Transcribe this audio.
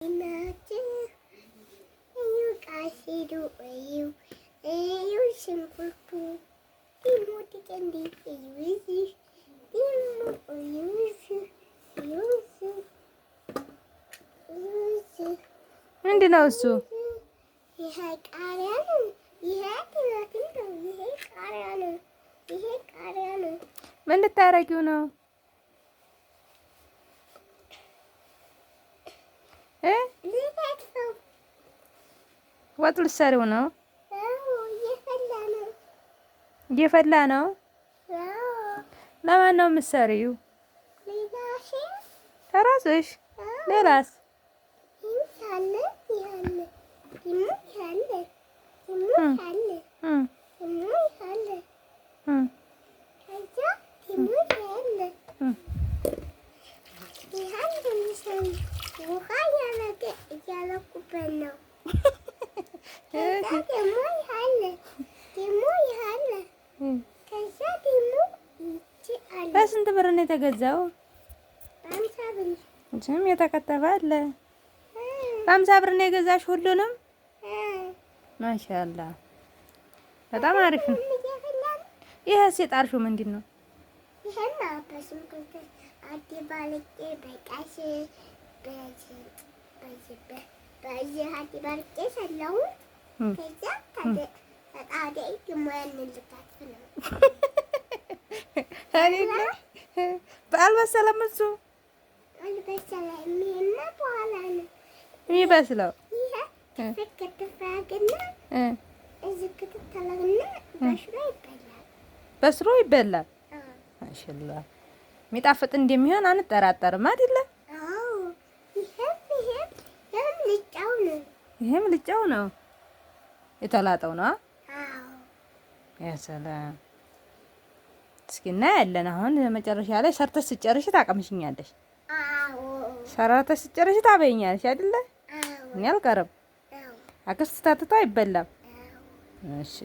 Imagine you guys do you simple to the candy use ምንድን ነው እሱ? ይሄ ቃሪያ ነው። ይሄ ቲማቲም ነው። ይሄ ቃሪያ ነው። ይሄ ቃሪያ ነው። ምን ልታረጊው ነው? ወጥ ልትሰሪው ነው? እየፈላ ነው። ለማን ነው የምትሰሪው? ለራስሽ? ሌላስ? በስንት ብር ነው የተገዛው? እዚህም የተከተፈ አለ። በ50 ብር ነው የገዛሽ ሁሉንም? ማሻአላ በጣም አሪፍ ነው። ይሄስ የጣርሽው ምንድን ነው? ይሄና በስንት አዲባልቄ በቃሽ በዚህ አዲባልቄ ሰላው ከዛ ታዲያ ይሞያንልታት ነው አይደለ? አልበሰለም እሱ አልበሰለም። ምንና በኋላ ነው የሚበስለው። ይሄ ከተፈቀደና እዚህ ከተተለና በስሮ ይበላል። ማሻአላ የሚጣፍጥ እንደሚሆን አንጠራጠርም አይደለ? አዎ። ይሄም ልጫው ነው። ይሄም ልጫው ነው የተላጠው ነው። አዎ። ያ ሰላም። እስኪ እናያለን። አሁን መጨረሻ ላይ ሰርተሽ ስጨርሽ ታቀምሽኛለሽ። አዎ። ሰርተሽ ስጨርሽ ታበይኛለሽ አይደለ? አዎ። እኔ አልቀርም። አዎ። አክስት ታትቶ አይበላም። አዎ። እሺ